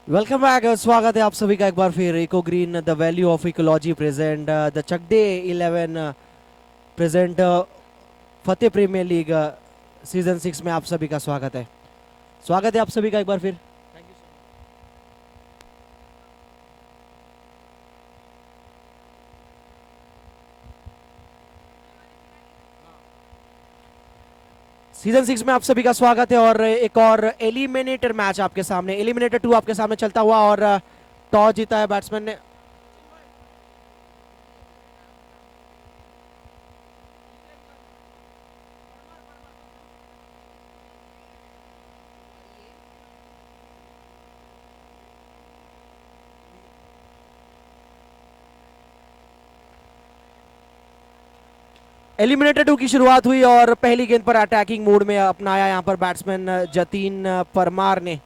Welcome back. स्वागत है आप सभी का एक बार फिर eco green the value of ecology present the चकडे 11 present Fateh premier league season 6 में आप सभी का स्वागत है आप सभी का एक बार फिर। सीजन 6 में आप सभी का स्वागत है और एक और एलिमिनेटर मैच आपके सामने, एलिमिनेटर 2 आपके सामने चलता हुआ और टॉस जीता है बैट्समैन ने। एलिमिनेटर 2 की शुरुआत हुई और पहली गेंद पर अटैकिंग मूड में अपनाया यहां पर बैट्समैन जतीन परमार ने।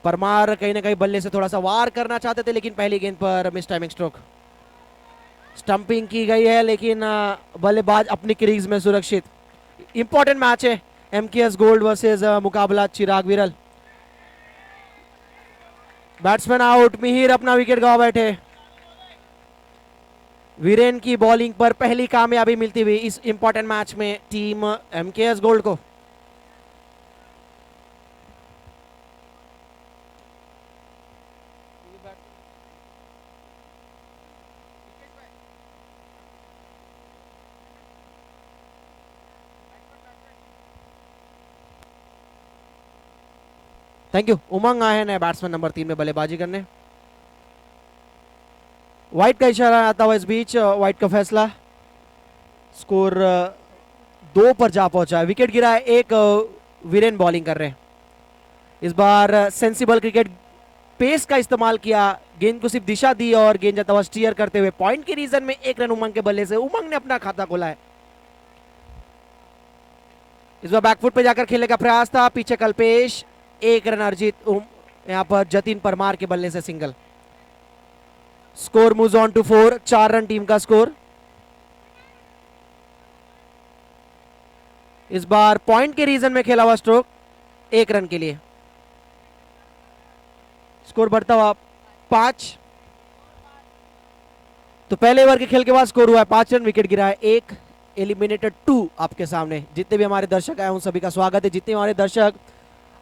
परमार कहीं ना कहीं बल्ले से थोड़ा सा वार करना चाहते थे लेकिन पहली गेंद पर मिस टाइमिंग स्ट्रोक। स्टंपिंग की गई है लेकिन बल्लेबाज अपनी क्रीज में सुरक्षित। इंपॉर्टेंट मैच है एमकेएस गोल्ड वर्सेस मुकाबला चिराग विरल। बैट्समैन आउट, मिहिर अपना विकेट गवा बैठे। वीरेन की बॉलिंग पर पहली कामयाबी मिलती हुई इस इंपॉर्टेंट मैच में टीम एमकेएस गोल्ड को। Thank you. उमंग आए हैं बैट्समैन नंबर 3 में बल्लेबाजी करने। व्हाइट का इशारा आता हुआ इस बीच व्हाइट का फैसला। स्कोर 2 पर जा पहुंचा है। विकेट गिरा है एक। वीरेन बॉलिंग कर रहे हैं इस बार। सेंसिबल क्रिकेट पेस का इस्तेमाल किया, गेंद को सिर्फ दिशा दी और गेंद जाता हुआ स्टीयर करते हुए पॉइंट के रीजन में 1 रन उमंग के बल्ले से उमंग ने अपना खाता खोला है। इस बार बैकफुट पे जाकर खेलने का प्रयास था, पीछे कल्पेश। 1 रन अर्जित। यहां पर जतीन परमार के बल्ले से single. Score moves on to 4। 4 run team का स्कोर। इस बार पॉइंट के रीजन में खेला हुआ स्ट्रोक 1 रन के लिए। स्कोर बढ़ता हुआ 5। तो पहले ओवर के खेल के बाद स्कोर हुआ है 5 रन, विकेट गिरा है 1। एलिमिनेटेड 2 आपके सामने। जितने भी हमारे दर्शक आए उन सभी का स्वागत है। जितने हमारे दर्शक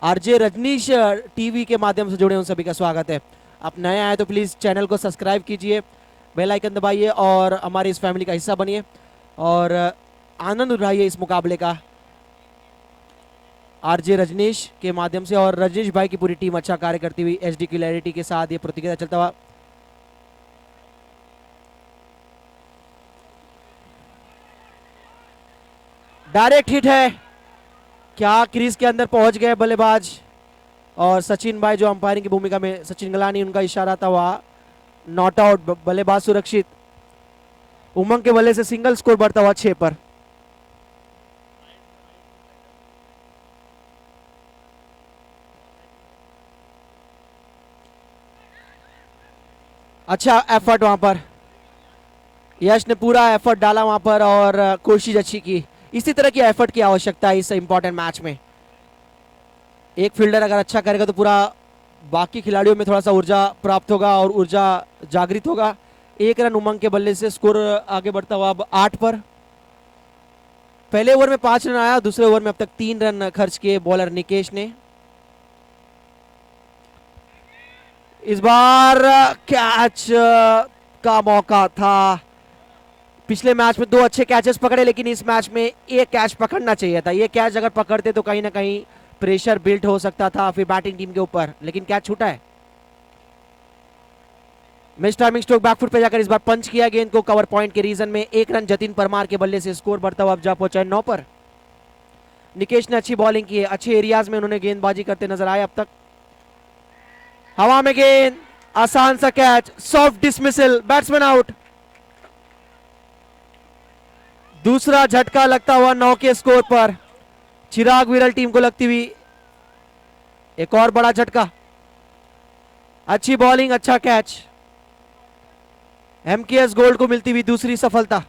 आरजे रजनीश टीवी के माध्यम से जुड़े उन सभी का स्वागत है। आप नए आए तो प्लीज चैनल को सब्सक्राइब कीजिए, बेल आइकन दबाइए और हमारी इस फैमिली का हिस्सा बनिए और आनंद उठाइए इस मुकाबले का आरजे रजनीश के माध्यम से। और रजनीश भाई की पूरी टीम अच्छा कार्य करती हुई एचडी क्लैरिटी के साथ ये प्रतियोगिता चलता हुआ। डायरेक्ट हिट है, क्या क्रीज के अंदर पहुंच गए बल्लेबाज। और सचिन भाई जो अंपायरिंग की भूमिका में, सचिन गलानी, उनका इशारा था वहां नॉट आउट, बल्लेबाज सुरक्षित। उमंग के बल्ले से सिंगल, स्कोर बढ़ता हुआ 6 पर। अच्छा एफर्ट वहां पर, यश ने पूरा एफर्ट डाला वहां पर और कोशिश अच्छी की। इसी तरह की एफर्ट की आवश्यकता है इस इंपॉर्टेंट मैच में। एक फील्डर अगर अच्छा करेगा तो पूरा बाकी खिलाड़ियों में थोड़ा सा ऊर्जा प्राप्त होगा और ऊर्जा जागृत होगा। 1 रन उमंग के बल्ले से, स्कोर आगे बढ़ता हुआ अब 8 पर। पहले ओवर में 5 रन आया, दूसरे ओवर में अब तक 3 रन खर्च किए बॉलर निकेश ने। इस बार कैच का मौका था। पिछले मैच में 2 अच्छे कैचेस पकड़े लेकिन इस मैच में एक कैच पकड़ना चाहिए था। ये कैच अगर पकड़ते तो कहीं ना कहीं प्रेशर बिल्ड हो सकता था फिर बैटिंग टीम के ऊपर, लेकिन कैच छूटा है। मिस टाइमिंग स्ट्रोक बैकफुट पे जाकर इस बार पंच किया गेंद को कवर पॉइंट के रीजन में। 1 रन जतीन परमार के बल्ले से, स्कोर बढ़ता हुआ अब जा पहुंचा है 9 पर। निकेश ने अच्छी बॉलिंग की है, अच्छे एरियाज में उन्होंने गेंदबाजी करते नजर आए अब तक। हवा में गेंद, आसान सा catch, soft dismissal, batsman out. दूसरा झटका लगता हुआ 9 के स्कोर पर। चिराग विरल टीम को लगती हुई एक और बड़ा झटका। अच्छी बॉलिंग, अच्छा कैच। एमकेएस गोल्ड को मिलती हुई दूसरी सफलता।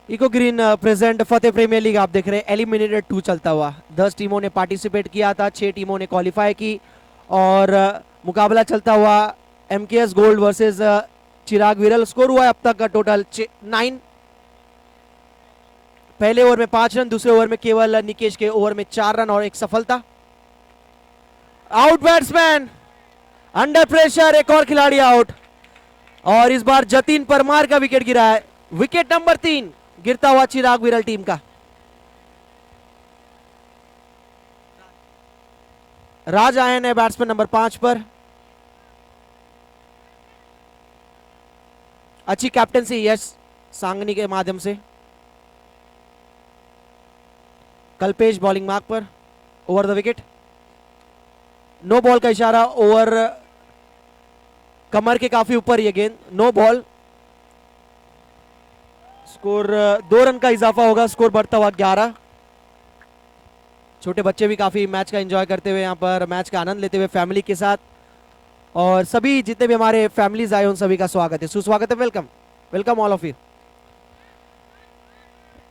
Eco green present Fateh premier league आप देख रहे हैं, एलिमिनेटेड 2 चलता हुआ। 10 टीमों ने पार्टिसिपेट किया था, 6 टीमों ने क्वालिफाई की और मुकाबला चलता हुआ एमकेएस गोल्ड वर्सेस चिराग विरल। स्कोर हुआ है अब तक का टोटल 9। पहले ओवर में 5 रन, दूसरे ओवर में केवल निकेश के ओवर में 4 रन और एक सफलता। आउट बैट्समैन अंडर प्रेशर, एक और खिलाड़ी आउट और इस बार जतिन परमार का विकेट गिरा है। विकेट नंबर 3 गिरता हुआ चिराग विरल टीम का। राज आए हैं बैट्समैन नंबर 5 पर। अच्छी कैप्टनसी यश सांगनी के माध्यम से। कल्पेश बॉलिंग मार्क पर, over the wicket. No ball का इशारा, ओवर कमर के काफी ऊपर ये गेंद, नो बॉल। स्कोर 2 रन का इजाफा होगा, स्कोर बढ़ता हुआ 11। छोटे बच्चे भी काफी मैच का एंजॉय करते हुए यहाँ पर मैच का आनंद लेते हुए फैमिली के साथ, और सभी जितने भी हमारे फैमिलीज आए उन सभी का स्वागत है, सुस्वागत है, welcome welcome all of you.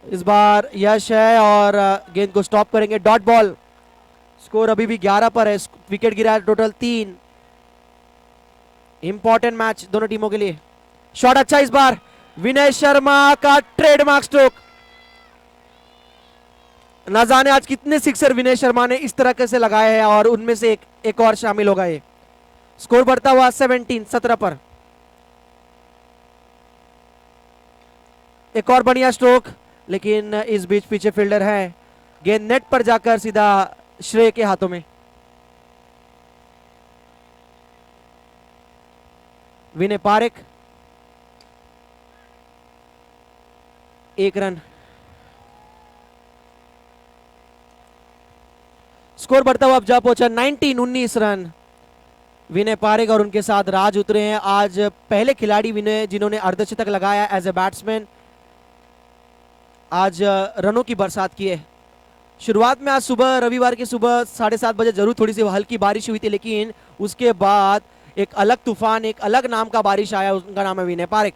इस बार यश है और गेंद को स्टॉप करेंगे, डॉट बॉल। स्कोर अभी भी 11 पर है, विकेट गिरा है टोटल 3। इंपॉर्टेंट मैच दोनों टीमों के लिए। शॉट अच्छा इस बार, विनय शर्मा का ट्रेडमार्क स्ट्रोक। ना जाने आज कितने सिक्सर विनय शर्मा ने इस तरह से लगाए हैं और उनमें से एक और शामिल होगा ये। स्कोर बढ़ता हुआ 17 पर। एक और बढ़िया स्ट्रोक, लेकिन इस बीच पीछे फील्डर है, गेंद नेट पर जाकर सीधा श्रेय के हाथों में। विनय पारेख 1 रन। स्कोर बढ़ता हुआ अब जा पहुंचा 19 रन। विनय पारेख और उनके साथ राज उतरे हैं। आज पहले खिलाड़ी विनय जिन्होंने अर्धशतक लगाया एज ए बैट्समैन। आज रनों की बरसात की है। शुरुआत में आज सुबह, रविवार की सुबह 7:30 बजे जरूर थोड़ी सी हल्की बारिश हुई थी, लेकिन उसके बाद एक अलग तूफान, एक अलग नाम का बारिश आया, उनका नाम है विनय पारेख।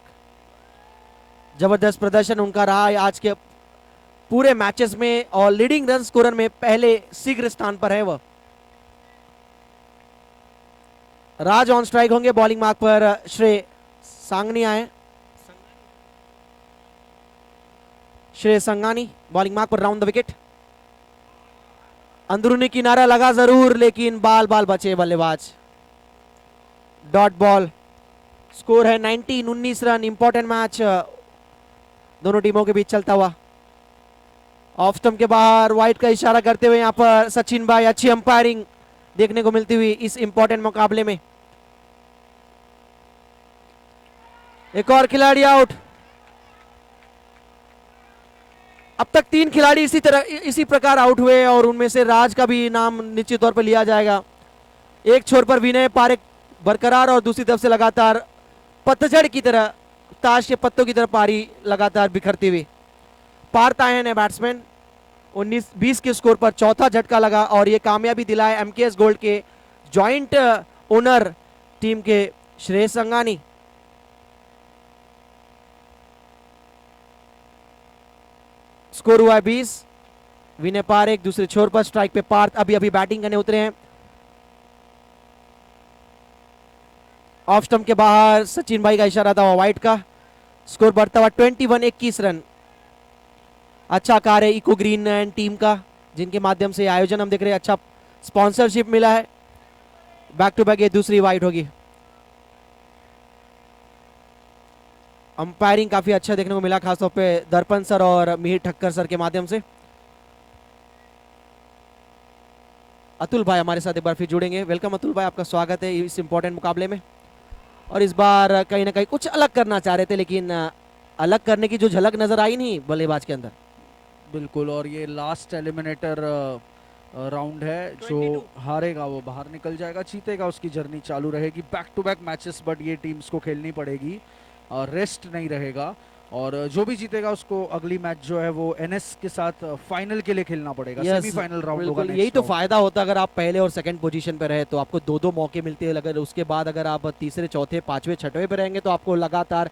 जबरदस्त प्रदर्शन उनका रहा है आज के पूरे मैचेस में और लीडिंग रन स्कोरर में पहले शीघ्र स्थान पर है वह। राज ऑन स्ट्राइक होंगे, बॉलिंग मार्क पर श्रेय सांगनी आए, श्रेय संगानी बॉलिंग मार्क पर, राउंड द विकेट। अंदरूनी किनारा लगा जरूर, लेकिन बाल बचे बल्लेबाज। Dot ball. स्कोर है 19 रन। इंपॉर्टेंट मैच दोनों टीमों के बीच चलता हुआ। ऑफ स्टंप के बाहर वाइड का इशारा करते हुए यहाँ पर सचिन भाई, अच्छी अंपायरिंग देखने को मिलती हुई इस इंपॉर्टेंट मुकाबले में। एक और खिलाड़ी आउट। अब तक 3 खिलाड़ी इसी प्रकार आउट हुए और उनमें से राज का भी नाम निश्चित तौर पर लिया जाएगा। एक छोर पर विनय पारेख बरकरार और दूसरी तरफ से लगातार पतझड़ की तरह, ताश के पत्तों की तरह पारी लगातार बिखरती हुई। पार्थ आए हैं बैट्समैन। 19-20 के स्कोर पर चौथा झटका लगा और ये कामयाबी दिलाए एमकेएस गोल्ड के जॉइंट ओनर टीम के श्रेय संगानी। स्कोर हुआ है 20। विनय पारेख दूसरे छोर पर, स्ट्राइक पे पार्थ अभी बैटिंग करने उतरे हैं। ऑफ स्टंप के बाहर सचिन भाई का इशारा था वाइड का। स्कोर बढ़ता हुआ 21 रन। अच्छा कार्य है इको ग्रीन एंड टीम का, जिनके माध्यम से आयोजन हम देख रहे हैं, अच्छा स्पॉन्सरशिप मिला है। बैक टू बैक ये दूसरी वाइड होगी। अंपायरिंग काफी अच्छा देखने को मिला, खासतौर पे दर्पण सर और मिहिर ठक्कर सर के माध्यम से। अतुल भाई हमारे साथ एक बार फिर जुड़ेंगे। वेलकम अतुल भाई, आपका स्वागत है इस इंपॉर्टेंट मुकाबले में। और इस बार कहीं ना कहीं कुछ अलग करना चाह रहे थे, लेकिन अलग करने की जो झलक नजर आई नहीं बल्लेबाज के अंदर। बिल्कुल, और ये लास्ट एलिमिनेटर राउंड है, जो हारेगा वो बाहर निकल जाएगा, जीतेगा उसकी जर्नी चालू रहेगी। Back to back matches, but ये टीम्स को खेलनी पड़ेगी और रेस्ट नहीं रहेगा। और जो भी जीतेगा उसको अगली मैच जो है वो एनएस के साथ फाइनल के लिए खेलना पड़ेगा। Yes, सेमीफाइनल राउंड होगा बिल्कुल next यही तो round। फायदा होता है अगर आप पहले और सेकंड पोजीशन पे रहे तो आपको दो दो मौके मिलते हैं। अगर उसके बाद अगर आप तीसरे चौथे पांचवे छठवें पे रहेंगे तो आपको लगातार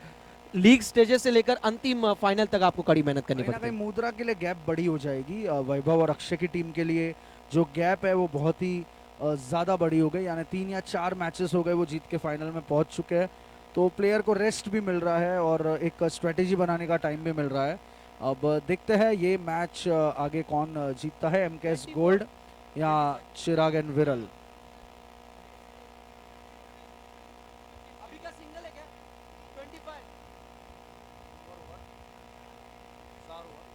लीग स्टेजेस से लेकर अंतिम फाइनल तक आपको कड़ी मेहनत करनी कहीं ना पड़ती कहीं है। मुद्रा के लिए गैप बड़ी हो जाएगी। वैभव और अक्षय की टीम के लिए जो गैप है वो बहुत ही ज़्यादा बड़ी हो गई, यानी 3 या 4 मैचेस हो गए वो जीत के फाइनल में पहुंच चुके हैं। तो प्लेयर को रेस्ट भी मिल रहा है और एक स्ट्रेटेजी बनाने का टाइम भी मिल रहा है। अब देखते हैं ये मैच आगे कौन जीतता है, एमकेएस गोल्ड या चिराग एंड विरल।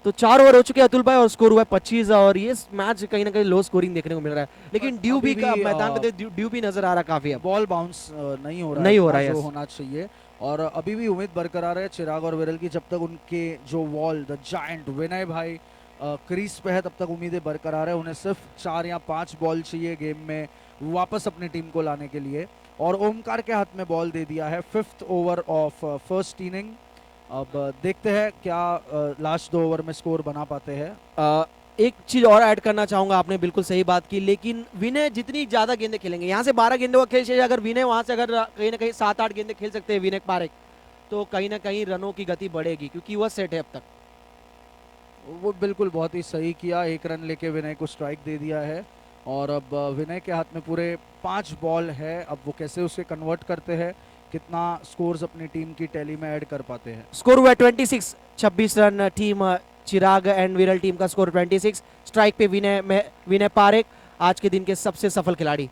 तो 4 ओवर हो चुके हैं अतुल भाई और स्कोर हुआ है 25 और ये मैच कहीं ना कहीं लो स्कोरिंग देखने को मिल रहा है। लेकिन ड्यू भी का मैदान पे ड्यू भी नजर आ रहा काफी अब बॉल बाउंस नहीं हो रहा नहीं हो इतना रहा है, जो yes। होना चाहिए। और अभी भी उम्मीद बरकरार है चिराग और विरल की, जब तक उनके जो वॉल द जायंट विनय भाई क्रीज पे है तब तक उम्मीदें बरकरार है। उन्हें सिर्फ 4 या 5 बॉल चाहिए गेम में वापस अपनी टीम को लाने के लिए, और ओमकार के हाथ में बॉल दे दिया है 5th over of first inning. अब देखते हैं क्या लास्ट 2 ओवर में स्कोर बना पाते हैं। एक चीज और ऐड करना चाहूंगा, आपने बिल्कुल सही बात की, लेकिन विनय जितनी ज्यादा गेंदें खेलेंगे, यहाँ से 12 गेंदों का खेल चाहिए, अगर विनय वहां से अगर कहीं ना कहीं 7-8 गेंदें खेल सकते हैं विनय पारेख, तो कहीं ना कहीं रनों की गति बढ़ेगी क्योंकि वह सेट है अब तक। वो बिल्कुल बहुत ही सही किया, 1 रन लेके विनय को स्ट्राइक दे दिया है। और अब विनय के हाथ में पूरे 5 बॉल है, अब वो कैसे उसे कन्वर्ट करते हैं, कितना स्कोर्स अपनी टीम की टैली में ऐड कर पाते हैं। स्कोर हुआ 26 रन टीम चिराग एंड विरल टीम का स्कोर 26। स्ट्राइक पे विनय पारेख, आज के दिन के सबसे सफल खिलाड़ी।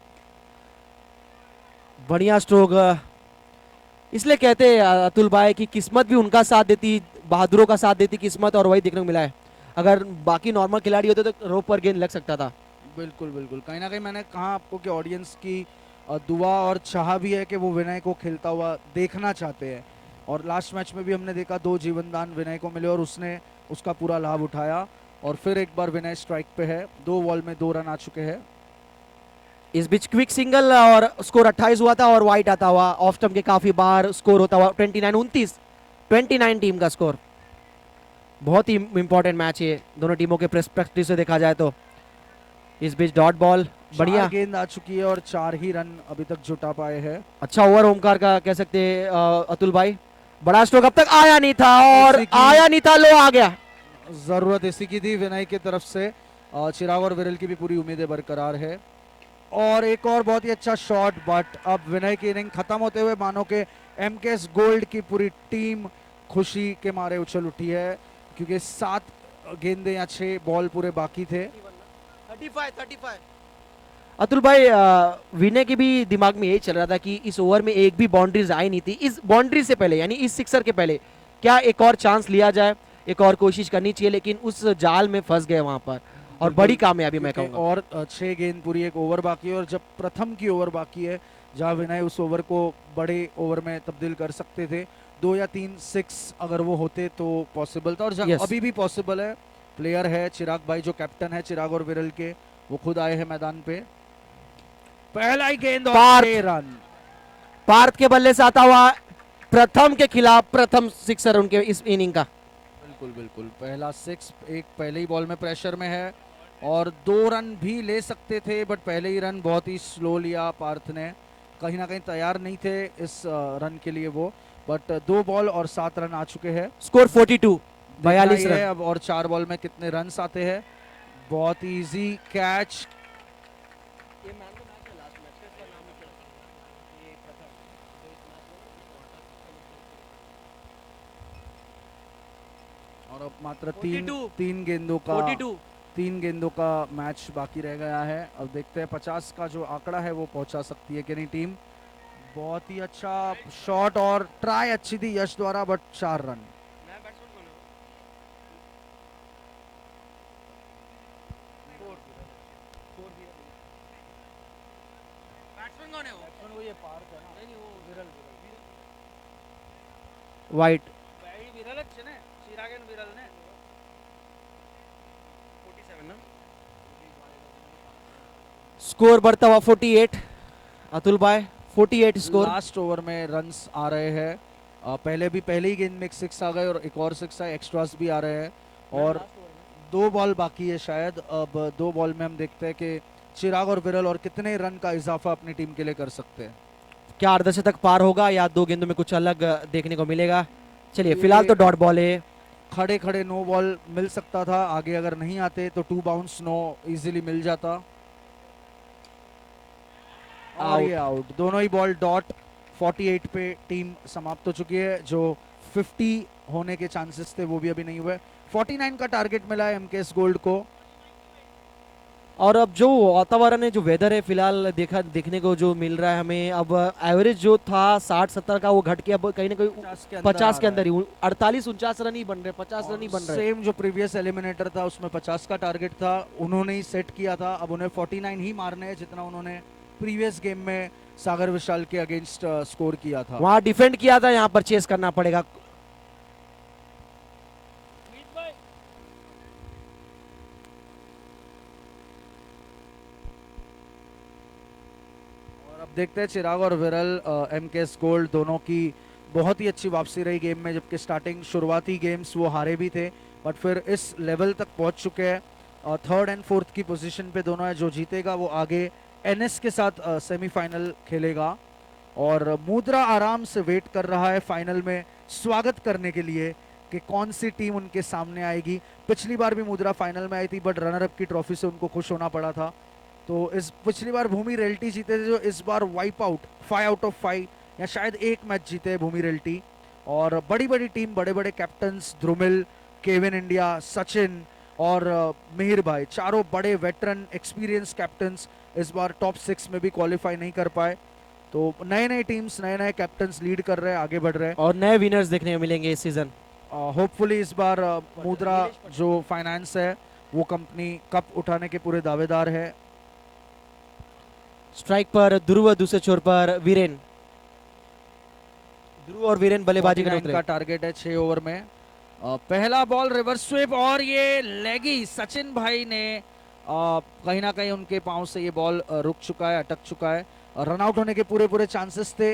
बढ़िया स्ट्रोक, इसलिए कहते हैं अतुल भाई की किस्मत भी उनका साथ देती, बहादुरों का साथ देती किस्मत, और वही देखने को मिला है। अगर बाकी नॉर्मल खिलाड़ी होते तो रोप पर गेंद लग सकता था। बिल्कुल बिल्कुल, कहीं ना कहीं मैंने कहा आपको कि ऑडियंस की दुआ और चाह भी है कि वो विनय को खेलता हुआ देखना चाहते हैं। और लास्ट मैच में भी हमने देखा 2 जीवनदान विनय को मिले और उसने उसका पूरा लाभ उठाया। और फिर एक बार विनय स्ट्राइक पे है, 2 बॉल में 2 रन आ चुके हैं। इस बीच क्विक सिंगल और स्कोर 28 हुआ था और वाइट आता हुआ ऑफ स्टंप के काफी बार स्कोर होता हुआ 29 टीम का स्कोर। बहुत ही इंपॉर्टेंट मैच है दोनों टीमों के पर्सपेक्टिव से देखा जाए तो। इस बीच डॉट बॉल, बढ़िया 4 गेंद आ चुकी है और 4 ही रन अभी तक जुटा पाए हैं। अच्छा ओवर ओमकार का कह सकते हैं अतुल भाई। बड़ा स्ट्रोक अब तक आया नहीं था और आया नहीं था, लो आ गया। जरूरत इसी की थी विनय की तरफ से। चिराग और विरल की भी पूरी उम्मीदें बरकरार है। और एक और बहुत ही अच्छा शॉट, बट अब विनय की इनिंग खत्म होते हुए मानो के एमकेएस गोल्ड की पूरी टीम खुशी के मारे उछल उठी है, क्योंकि 7 गेंदे या 6 बॉल पूरे बाकी थे। 35। अतुल भाई विनय के भी दिमाग में यही चल रहा था कि इस ओवर में एक भी बाउंड्रीज आई नहीं थी, इस बाउंड्री से पहले यानी इस सिक्सर के पहले क्या एक और चांस लिया जाए, एक और कोशिश करनी चाहिए, लेकिन उस जाल में फंस गए वहां पर और बड़ी कामयाबी मैं कहूंगा। और 6 गेंद पूरी एक ओवर बाकी है, और जब प्रथम की ओवर बाकी है जहां विनय उस ओवर को बड़े ओवर में तब्दील कर सकते थे, 2 या 3 6 अगर वो होते तो पॉसिबल था, और Yes. अभी भी पॉसिबल है। प्लेयर है चिराग भाई जो कैप्टन है चिराग और विरल के, वो खुद आए हैं मैदान पे। पहला ही गेंद और 6 रन। पार्थ के बल्ले से आता हुआ प्रथम के खिलाफ प्रथम सिक्सर उनके इस इनिंग का। बिल्कुल बिल्कुल, पहला 6 एक पहले ही बॉल में प्रेशर में है, और 2 रन भी ले सकते थे, बट पहले ही रन बहुत ही स्लो लिया पार्थ ने। कहीं ना कहीं तैयार नहीं थे इस रन के लिए वो, बट 2 बॉल और 7 रन आ चुके हैं। Score 42, 42 run run. अब, और 4 बॉल में कितने रन आते हैं। बहुत इजी कैच। और अब मात्र 3 गेंदों का 42। 3 गेंदों का मैच बाकी रह गया है। अब देखते हैं 50 का जो आंकड़ा है वो पहुंचा सकती है कि नहीं टीम। बहुत ही अच्छा शॉट और ट्राई अच्छी थी यश द्वारा, बट 4 रन। वाइट स्कोर बढ़ता हुआ 48 अतुल भाई, 48 स्कोर। लास्ट ओवर में रन्स आ रहे हैं पहले ही गेंद में एक 6 आ गए और एक और 6 आए, एक्स्ट्रास भी आ रहे हैं और 2 बॉल बाकी है शायद। अब 2 बॉल में हम देखते हैं कि चिराग और विरल और कितने रन का इजाफा अपनी टीम के लिए कर सकते हैं। क्या अर्धशतक पार होगा या 2 गेंदों में कुछ अलग देखने को मिलेगा? चलिए ये- फिलहाल तो डॉट बॉल है। खड़े खड़े नो बॉल मिल सकता था, आगे अगर नहीं आते तो 2 बाउंस नो इजीली मिल जाता और Out. ये आउट। दोनों ही बॉल डॉट। 48 पे टीम समाप्त हो चुकी है। जो 50 होने के चांसेस थे वो भी अभी नहीं हुए। 49 का टारगेट मिला है एमकेएस गोल्ड को। और अब जो वातावरण है, जो वेदर है, फिलहाल देखने को जो मिल रहा है हमें, अब एवरेज जो था 60-70 का वो घट के अब कहीं ना कहीं 50 के अंदर ही 48-49 रन ही बन रहे, 50 रन ही बन रहे। सेम जो प्रीवियस एलिमिनेटर था उसमें 50 का टारगेट था, उन्होंने ही सेट किया था। अब उन्हें 49 ही मारने हैं जितना उन्होंने प्रीवियस गेम में सागर विशाल के अगेंस्ट स्कोर किया था। वहां डिफेंड किया था, यहाँ पर चेस करना पड़ेगा। और अब देखते हैं चिराग और विरल, एमकेएस गोल्ड दोनों की बहुत ही अच्छी वापसी रही गेम में, जबकि स्टार्टिंग शुरुआती गेम्स वो हारे भी थे बट फिर इस लेवल तक पहुंच चुके हैं। थर्ड एंड फोर्थ की पोजीशन पे दोनों है। जो जीतेगा वो आगे एनएस के साथ सेमीफाइनल खेलेगा और मुद्रा आराम से वेट कर रहा है फाइनल में स्वागत करने के लिए कि कौन सी टीम उनके सामने आएगी। पिछली बार भी मुद्रा फाइनल में आई थी बट रनर अप की ट्रॉफी से उनको खुश होना पड़ा था। तो इस पिछली बार भूमि रेल्टी जीते थे, जो इस बार वाइप आउट 5 आउट ऑफ 5 या शायद एक मैच जीते हैं भूमि रेल्टी। और बड़ी बड़ी टीम, बड़े बड़े captains, Dhrumil, Kevin India, Sachin और मिहिर भाई, चारों बड़े वेटरन एक्सपीरियंस कैप्टन्स इस बार टॉप 6 में भी क्वालिफाई नहीं कर पाए। तो नए नए टीम्स, नए नए कैप्टन्स लीड कर रहे हैं, आगे बढ़ रहे हैं। और नए विनर्स देखने को मिलेंगे इस सीजन। होपफुली इस बार मुद्रा जो फाइनेंस है वो कंपनी कप उठाने के पूरे दावेदार है। स्ट्राइक पर ध्रुव, दूसरे छोर पर वीरेन। ध्रुव और वीरेन बल्लेबाजी करने 49 उतरे। का टारगेट है 6 ओवर में। पहला बॉल रिवर्स स्वीप और ये लेगी। सचिन भाई ने कहीं ना कहीं उनके पांव से ये बॉल रुक चुका है, अटक चुका है। रन आउट होने के पूरे पूरे चांसेस थे।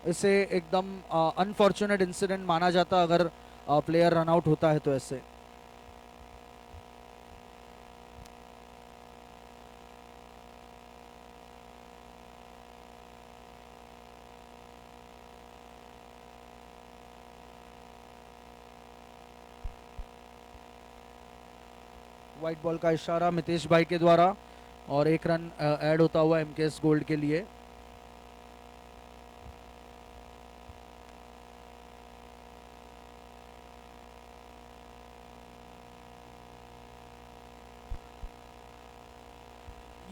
इसे एकदम अनफॉर्चुनेट इंसिडेंट माना जाता अगर प्लेयर रन आउट होता है तो ऐसे। व्हाइट बॉल का इशारा मितेश भाई के द्वारा और 1 रन ऐड होता हुआ एमकेएस गोल्ड के लिए।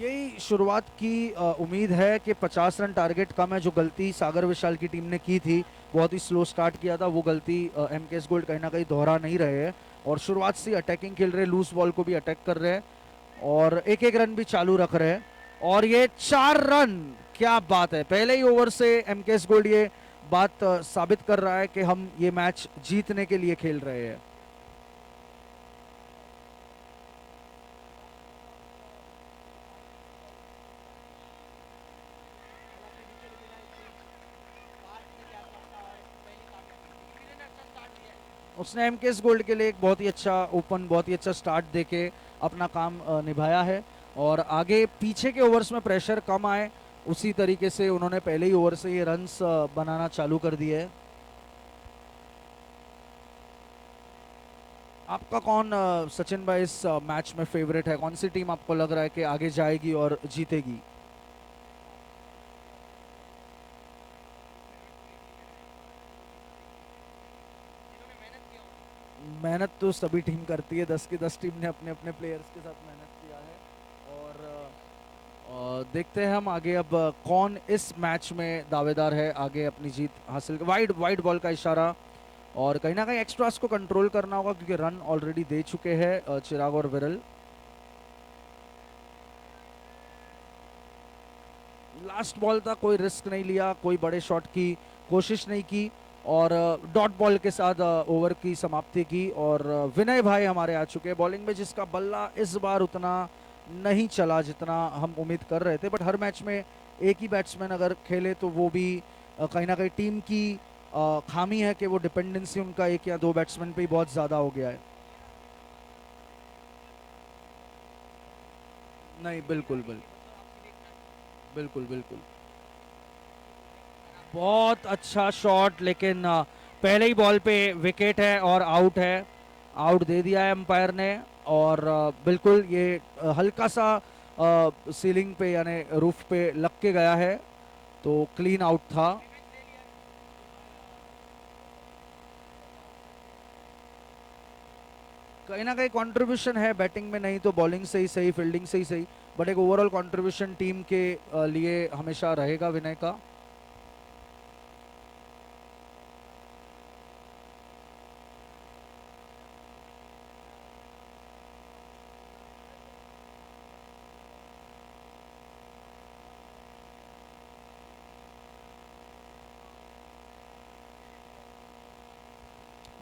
यही शुरुआत की उम्मीद है कि 50 रन टारगेट कम है। जो गलती सागर विशाल की टीम ने की थी, बहुत ही स्लो स्टार्ट किया था, वो गलती एमकेएस गोल्ड कहीं ना कहीं दोहरा नहीं रहे हैं और शुरुआत से अटैकिंग खेल रहे, लूज बॉल को भी अटैक कर रहे हैं और एक एक रन भी चालू रख रहे हैं। और ये 4 रन, क्या बात है। पहले ही ओवर से एमकेएस गोल्ड ये बात साबित कर रहा है कि हम ये मैच जीतने के लिए खेल रहे हैं। उसने एमकेएस गोल्ड के लिए एक बहुत ही अच्छा ओपन, बहुत ही अच्छा स्टार्ट देके अपना काम निभाया है और आगे पीछे के ओवर्स में प्रेशर कम आए उसी तरीके से उन्होंने पहले ही ओवर से ये रन्स बनाना चालू कर दिए है। आपका कौन सचिन भाई इस मैच में फेवरेट है? कौन सी टीम आपको लग रहा है कि आगे जाएगी और जीतेगी? मेहनत तो सभी टीम करती है, 10 की 10 टीम ने अपने अपने प्लेयर्स के साथ मेहनत किया है और देखते हैं हम आगे अब कौन इस मैच में दावेदार है आगे अपनी जीत हासिल। वाइड बॉल का इशारा और कहीं ना कहीं एक्स्ट्रास को कंट्रोल करना होगा क्योंकि रन ऑलरेडी दे चुके हैं चिराग और विरल। लास्ट बॉल था, कोई रिस्क नहीं लिया, कोई बड़े शॉट की कोशिश नहीं की और डॉट बॉल के साथ ओवर की समाप्ति की। और विनय भाई हमारे आ चुके हैं बॉलिंग में, जिसका बल्ला इस बार उतना नहीं चला जितना हम उम्मीद कर रहे थे। बट हर मैच में एक ही बैट्समैन अगर खेले तो वो भी कहीं ना कहीं टीम की खामी है कि वो डिपेंडेंसी उनका एक या दो बैट्समैन पे ही बहुत ज़्यादा हो गया है। नहीं, बिल्कुल बिल्कुल बिल्कुल बिल्कुल। बहुत अच्छा शॉट, लेकिन पहले ही बॉल पे विकेट है और आउट है। आउट दे दिया है अंपायर ने। और बिल्कुल ये हल्का सा सीलिंग पे यानी रूफ पे लग के गया है, तो क्लीन आउट था। कहीं ना कहीं कंट्रीब्यूशन है बैटिंग में, नहीं तो बॉलिंग से ही सही, फील्डिंग से ही सही, बट एक ओवरऑल कंट्रीब्यूशन टीम के लिए हमेशा रहेगा विनय का।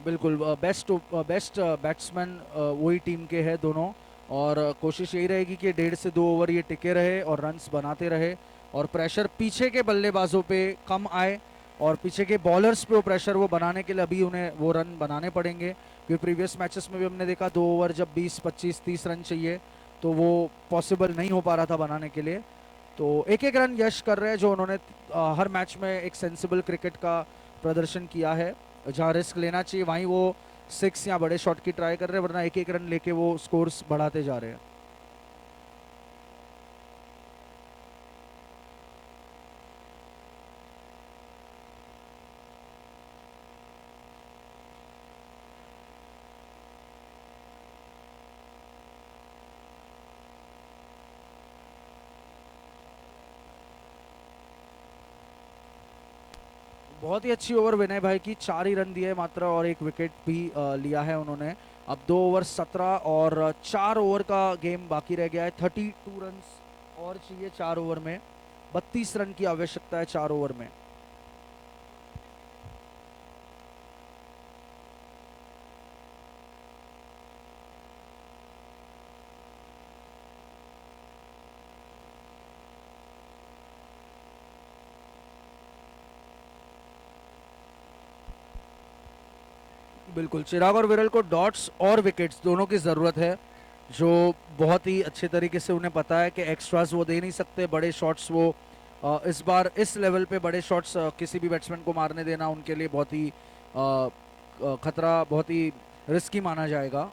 बिल्कुल बेस्ट बेस्ट बैट्समैन वही टीम के हैं दोनों। और कोशिश यही रहेगी कि 1.5 से 2 ओवर ये टिके रहे और रन्स बनाते रहे, और प्रेशर पीछे के बल्लेबाजों पे कम आए, और पीछे के बॉलर्स पे वो प्रेशर वो बनाने के लिए अभी उन्हें वो रन बनाने पड़ेंगे, क्योंकि प्रीवियस मैचेस में भी हमने देखा 2 ओवर जब 20, 25, 30 रन चाहिए तो वो पॉसिबल नहीं हो पा रहा था बनाने के लिए। तो एक एक रन यश कर रहे हैं जो उन्होंने हर मैच में एक सेंसिबल क्रिकेट का प्रदर्शन किया है। जहाँ रिस्क लेना चाहिए वहीं वो 6 या बड़े शॉट की ट्राई कर रहे हैं, वरना एक एक रन लेके वो स्कोर्स बढ़ाते जा रहे हैं। बहुत ही अच्छी ओवर विनय भाई की, 4 ही रन दिए मात्र और एक विकेट भी लिया है उन्होंने। अब 2 ओवर 17 और 4 ओवर का गेम बाकी रह गया है। 32 रन और चाहिए 4 ओवर में, 32 रन की आवश्यकता है 4 ओवर में। बिल्कुल, चिराग और विरल को डॉट्स और विकेट्स दोनों की ज़रूरत है, जो बहुत ही अच्छे तरीके से उन्हें पता है कि एक्स्ट्रास वो दे नहीं सकते, बड़े शॉट्स वो इस बार इस लेवल पे बड़े शॉट्स किसी भी बैट्समैन को मारने देना उनके लिए बहुत ही खतरा, बहुत ही रिस्की माना जाएगा।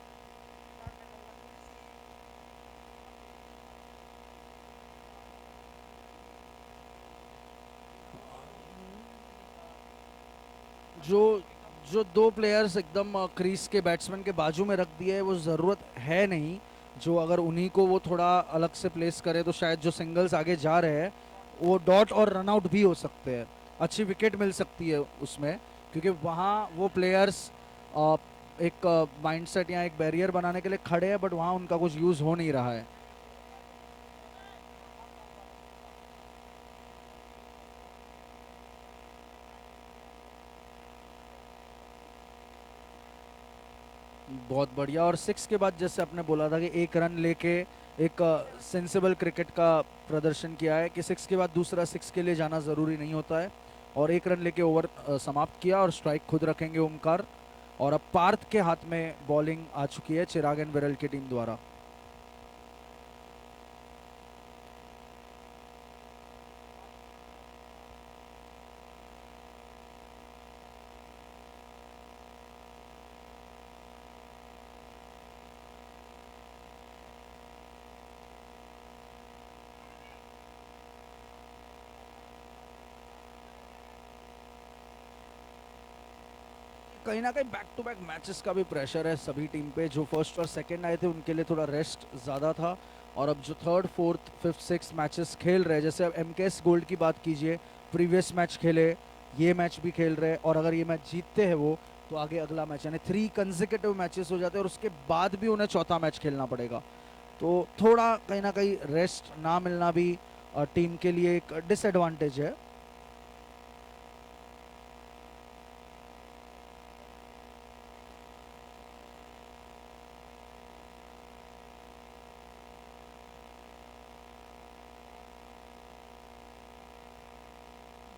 जो जो दो प्लेयर्स एकदम क्रीज के बैट्समैन के बाजू में रख दिए है, वो ज़रूरत है नहीं। जो अगर उन्हीं को वो थोड़ा अलग से प्लेस करे तो शायद जो सिंगल्स आगे जा रहे हैं वो डॉट और रन आउट भी हो सकते हैं, अच्छी विकेट मिल सकती है उसमें, क्योंकि वहाँ वो प्लेयर्स एक माइंडसेट या एक बैरियर बनाने के लिए खड़े हैं, बट वहाँ उनका कुछ यूज़ हो नहीं रहा है। बहुत बढ़िया। और 6 के बाद जैसे आपने बोला था कि एक रन लेके एक सेंसिबल क्रिकेट का प्रदर्शन किया है, कि 6 के बाद दूसरा 6 के लिए जाना ज़रूरी नहीं होता है, और एक रन लेके ओवर समाप्त किया और स्ट्राइक खुद रखेंगे ओमकार। और अब पार्थ के हाथ में बॉलिंग आ चुकी है चिराग एंड विरल की टीम द्वारा। कहीं ना कहीं बैक टू बैक मैचेस का भी प्रेशर है सभी टीम पे। जो फर्स्ट और सेकंड आए थे उनके लिए थोड़ा रेस्ट ज़्यादा था, और अब जो third fourth fifth six matches खेल रहे हैं, जैसे अब एमकेएस गोल्ड की बात कीजिए, प्रीवियस मैच खेले, ये मैच भी खेल रहे हैं, और अगर ये मैच जीतते हैं वो, तो आगे अगला मैच यानी 3 कंसेक्यूटिव मैचेस हो जाते हैं, और उसके बाद भी उन्हें चौथा मैच खेलना पड़ेगा। तो थोड़ा कहीं ना कहीं रेस्ट ना मिलना भी टीम के लिए एक डिसएडवांटेज है।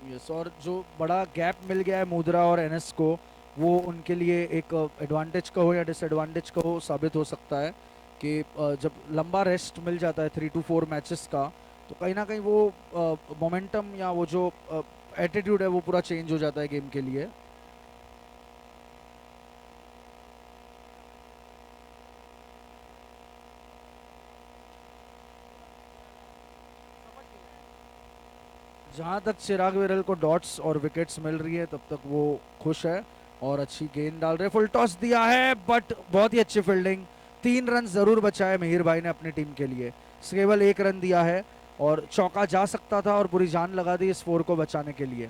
यस, और जो बड़ा गैप मिल गया है मुद्रा और एनएस को, वो उनके लिए एक एडवांटेज कहो या डिसएडवांटेज कहो साबित हो सकता है कि जब लंबा रेस्ट मिल जाता है 3 to 4 मैचेस का, तो कहीं ना कहीं वो मोमेंटम या वो जो एटीट्यूड है वो पूरा चेंज हो जाता है गेम के लिए। जहाँ तक चिराग विरल को डॉट्स और विकेट्स मिल रही है तब तक वो खुश है और अच्छी गेंद डाल रहे। फुल टॉस दिया है बट बहुत ही अच्छी फील्डिंग। 3 रन जरूर बचाए मिहिर भाई ने अपनी टीम के लिए, केवल 1 रन दिया है और चौका जा सकता था और पूरी जान लगा दी इस 4 को बचाने के लिए।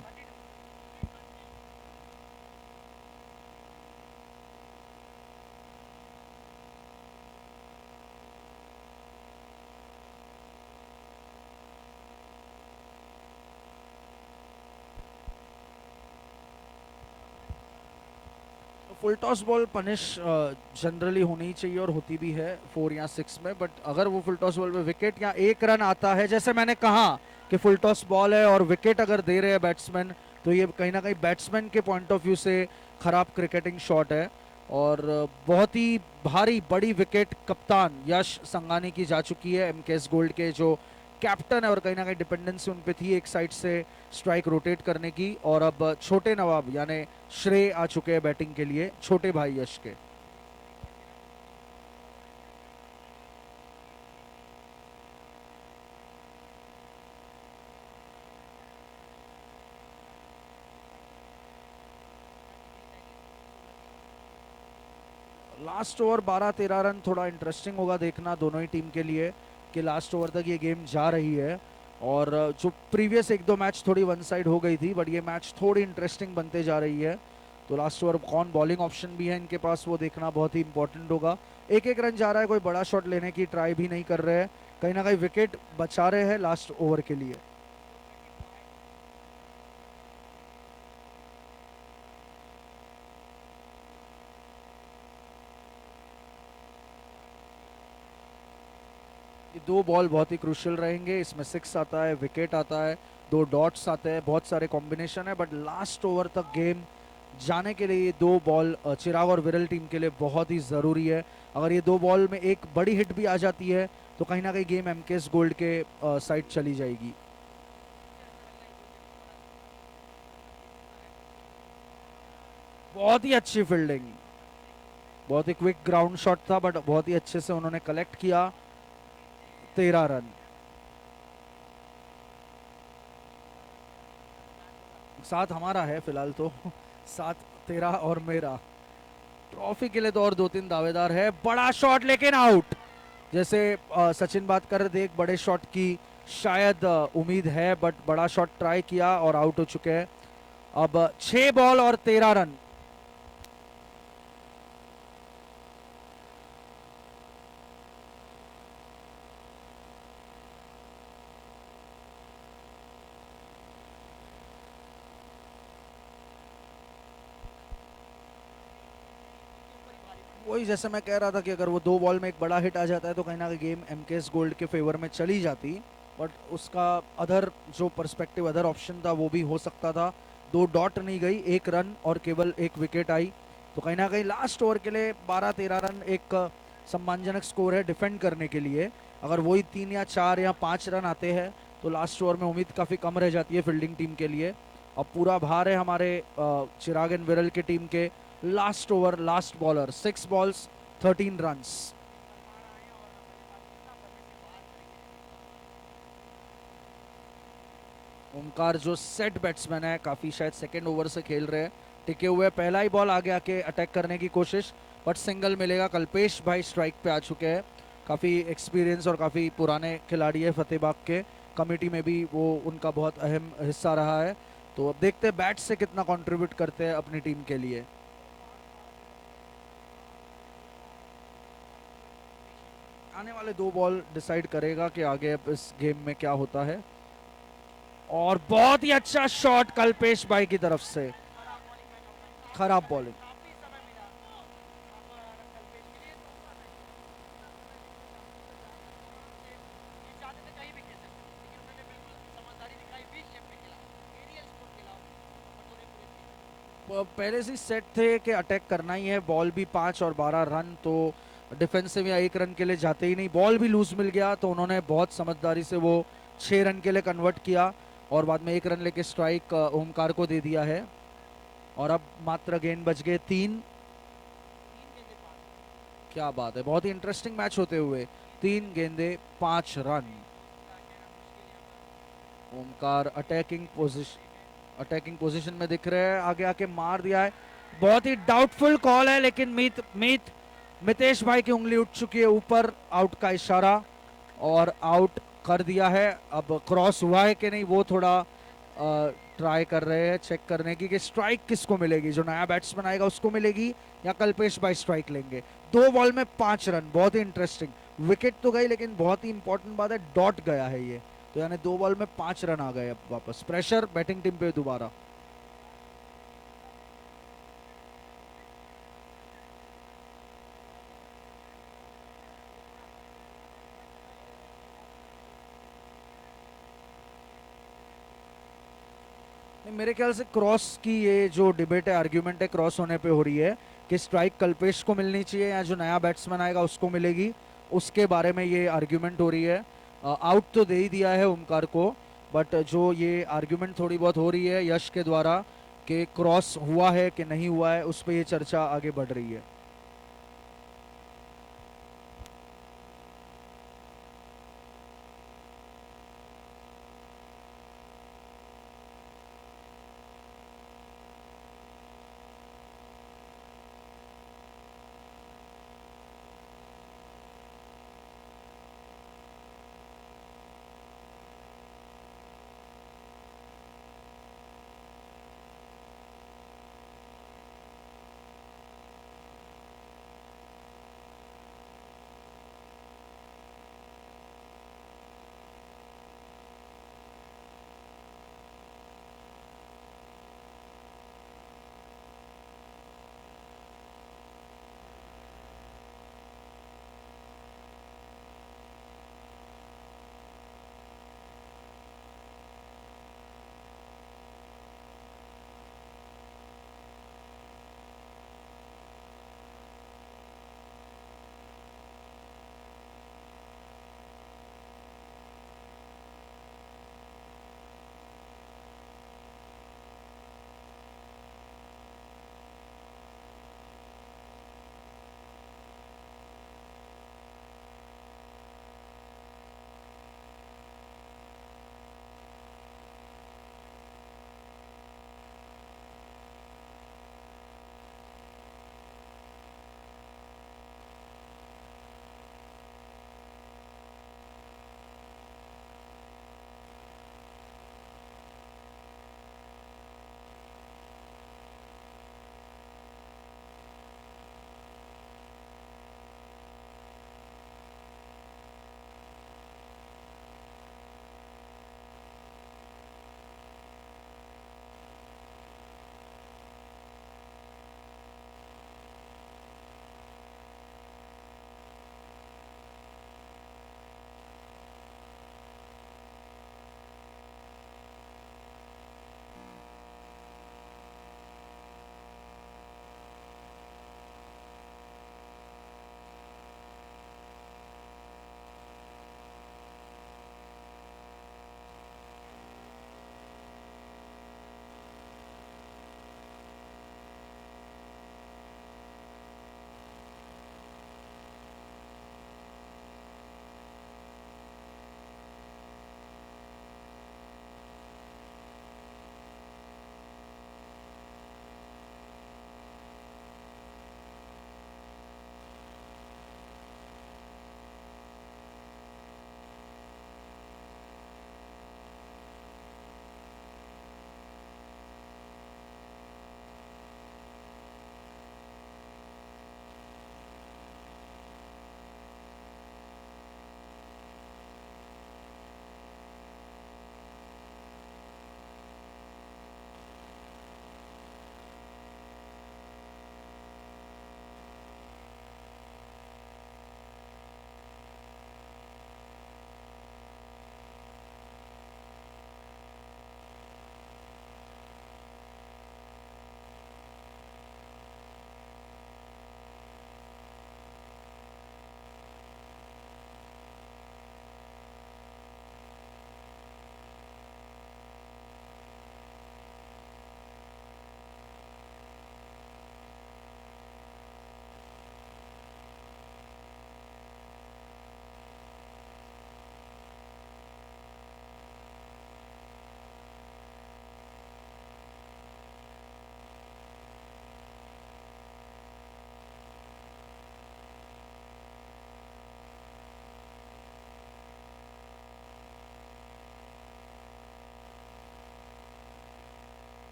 Full toss ball punish generally होनी ही चाहिए और होती भी है 4 या 6 में, बट अगर वो फुल टॉस बॉल में विकेट या 1 रन आता है, जैसे मैंने कहा कि फुल टॉस बॉल है और विकेट अगर दे रहे हैं बैट्समैन, तो ये कहीं ना कहीं बैट्समैन के पॉइंट ऑफ व्यू से खराब क्रिकेटिंग शॉट है। और बहुत ही भारी बड़ी विकेट कप्तान यश संघानी की जा चुकी है, एमकेएस गोल्ड के जो कैप्टन है, और कहीं ना कहीं डिपेंडेंसी उन पे थी एक साइड से स्ट्राइक रोटेट करने की। और अब छोटे नवाब यानी श्रेय आ चुके हैं बैटिंग के लिए, छोटे भाई यश के। लास्ट ओवर 12-13 रन थोड़ा इंटरेस्टिंग होगा देखना दोनों ही टीम के लिए कि लास्ट ओवर तक ये गेम जा रही है। और जो प्रीवियस 1-2 मैच थोड़ी वन साइड हो गई थी, बट ये मैच थोड़ी इंटरेस्टिंग बनते जा रही है। तो लास्ट ओवर कौन बॉलिंग ऑप्शन भी है इनके पास वो देखना बहुत ही इंपॉर्टेंट होगा। 1-1 रन जा रहा है, कोई बड़ा शॉट लेने की ट्राई भी नहीं कर रहे हैं, कहीं ना कहीं विकेट बचा रहे हैं लास्ट ओवर के लिए। ये 2 बॉल बहुत ही क्रूशियल रहेंगे, इसमें 6 आता है, विकेट आता है, 2 डॉट्स आते हैं, बहुत सारे कॉम्बिनेशन है, बट लास्ट ओवर तक गेम जाने के लिए ये 2 बॉल चिराग और विरल टीम के लिए बहुत ही ज़रूरी है। अगर ये 2 बॉल में एक बड़ी हिट भी आ जाती है तो कहीं ना कहीं गेम एमकेएस गोल्ड के साइड चली जाएगी। बहुत ही अच्छी फील्डिंग, बहुत ही क्विक ग्राउंड शॉट था, बट बहुत ही अच्छे से उन्होंने कलेक्ट किया। 13 रन साथ हमारा है फिलहाल तो 7-13 और मेरा। ट्रॉफी के लिए तो और 2-3 दावेदार है। बड़ा शॉट लेकिन आउट। जैसे सचिन बात कर रहे थे एक बड़े शॉट की शायद उम्मीद है, बट बड़ा शॉट ट्राई किया और आउट हो चुके हैं। अब 6 बॉल और 13 रन। वही जैसे मैं कह रहा था कि अगर वो 2 बॉल में एक बड़ा हिट आ जाता है तो कहीं ना कहीं गेम एमकेएस गोल्ड के फेवर में चली जाती, बट उसका अदर जो पर्सपेक्टिव अदर ऑप्शन था वो भी हो सकता था। 2 डॉट नहीं गई, 1 रन और केवल 1 विकेट आई, तो कहीं ना कहीं लास्ट ओवर के लिए 12-13 रन एक सम्मानजनक स्कोर है डिफेंड करने के लिए। अगर वही 3 या 4 या 5 रन आते हैं तो लास्ट ओवर में उम्मीद काफ़ी कम रह जाती है फील्डिंग टीम के लिए। अब पूरा भार है हमारे चिराग एंड विरल के टीम के। Last over last bowler, 6 balls 13 runs. Omkar जो सेट बैट्समैन है, काफी शायद सेकंड ओवर से खेल रहे हैं, टिके हुए। पहला ही बॉल आगे आके अटैक करने की कोशिश, बट सिंगल मिलेगा। कल्पेश भाई स्ट्राइक पे आ चुके हैं, काफी एक्सपीरियंस और काफी पुराने खिलाड़ी है फतेहबाग के। कमेटी में भी वो उनका बहुत अहम हिस्सा रहा है। तो अब देखते हैं बैट से कितना कंट्रीब्यूट करते हैं अपनी टीम के लिए। आने वाले 2 बॉल डिसाइड करेगा कि आगे अब इस गेम में क्या होता है। और बहुत ही अच्छा शॉट कल्पेश भाई की तरफ से, खराब बॉलिंग। पहले से सेट थे कि अटैक करना ही है, बॉल भी 5 और 12 रन, तो डिफेंसिव या 1 रन के लिए जाते ही नहीं। बॉल भी लूज मिल गया तो उन्होंने बहुत समझदारी से वो 6 रन के लिए कन्वर्ट किया और बाद में 1 रन लेके स्ट्राइक ओमकार को दे दिया है। और अब मात्र गेंद बच गए 3। क्या बात है, बहुत ही इंटरेस्टिंग मैच होते हुए। 3 गेंदे 5 रन। ओमकार अटैकिंग पोजीशन में दिख रहे हैं, आगे आके मार दिया है। बहुत ही डाउटफुल कॉल है, लेकिन मितेश भाई की उंगली उठ चुकी है ऊपर, आउट का इशारा, और आउट कर दिया है। अब क्रॉस हुआ है कि नहीं वो थोड़ा ट्राई कर रहे हैं चेक करने की कि स्ट्राइक किसको मिलेगी, जो नया बैट्समैन आएगा उसको मिलेगी या कल्पेश भाई स्ट्राइक लेंगे। 2 बॉल में 5 रन, बहुत ही इंटरेस्टिंग। विकेट तो गई, लेकिन बहुत ही इंपॉर्टेंट बात है डॉट गया है ये, तो यानी 2 बॉल में 5 रन आ गए। अब वापस प्रेशर बैटिंग टीम पे दोबारा। मेरे ख्याल से क्रॉस की ये जो डिबेट है, आर्ग्यूमेंट है, क्रॉस होने पे हो रही है कि स्ट्राइक कल्पेश को मिलनी चाहिए या जो नया बैट्समैन आएगा उसको मिलेगी, उसके बारे में ये आर्ग्यूमेंट हो रही है। आउट तो दे ही दिया है ओमकार को, बट जो ये आर्ग्यूमेंट थोड़ी बहुत हो रही है यश के द्वारा कि क्रॉस हुआ है कि नहीं हुआ है, उस पर ये चर्चा आगे बढ़ रही है।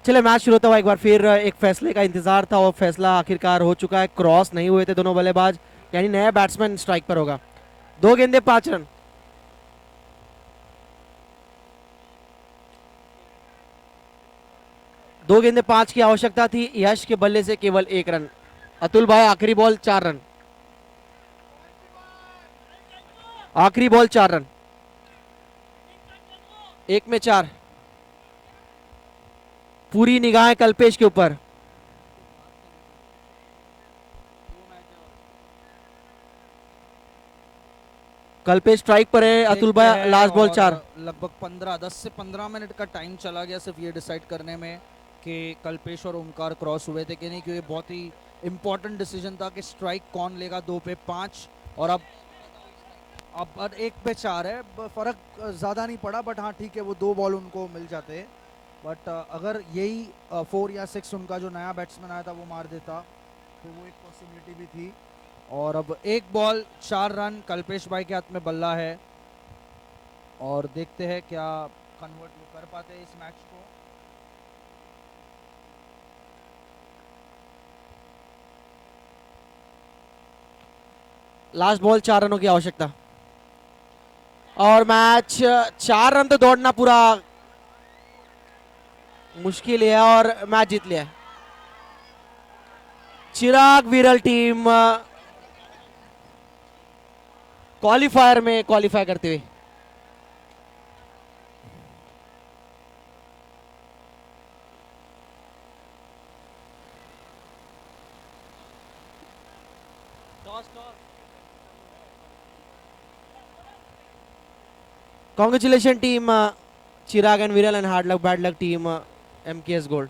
चले मैच शुरू होता हुआ एक बार फिर एक फैसले का इंतजार था और फैसला आखिरकार हो चुका है। क्रॉस नहीं हुए थे दोनों बल्लेबाज, यानी नया बैट्समैन स्ट्राइक पर होगा। 2 गेंदे 5 रन। दो गेंदे 5 की आवश्यकता थी, यश के बल्ले से केवल 1 रन। अतुल भाई आखिरी बॉल 4 रन, आखिरी बॉल 4 रन, 1 में 4। पूरी निगाहें कल्पेश के ऊपर। कल्पेश स्ट्राइक पर है, अतुल देखते भाई हैं लास्ट बॉल और 4। लगभग 10 से 15 मिनट का टाइम चला गया सिर्फ ये डिसाइड करने में कि कल्पेश और ओमकार क्रॉस हुए थे कि नहीं, क्योंकि बहुत ही इंपॉर्टेंट डिसीजन था कि स्ट्राइक कौन लेगा। 2 पे 5 और अब 1 पे 4 है। फर्क ज़्यादा नहीं पड़ा, बट हाँ ठीक है, वो 2 बॉल उनको मिल जाते। बट अगर यही 4 या 6 उनका जो नया बैट्समैन आया था वो मार देता तो वो एक पॉसिबिलिटी भी थी। और अब 1 बॉल 4 रन, कल्पेश भाई के हाथ में बल्ला है और देखते हैं क्या कन्वर्ट वो कर पाते हैं इस मैच को। लास्ट बॉल 4 रनों की आवश्यकता और मैच 4 रन तो दौड़ना पूरा मुश्किल है और मैच जीत लिया है। चिराग विरल टीम क्वालिफायर में क्वालिफाई करते हुए। Congratulations team Chirag and Viral, and hard luck bad luck team MKS Gold.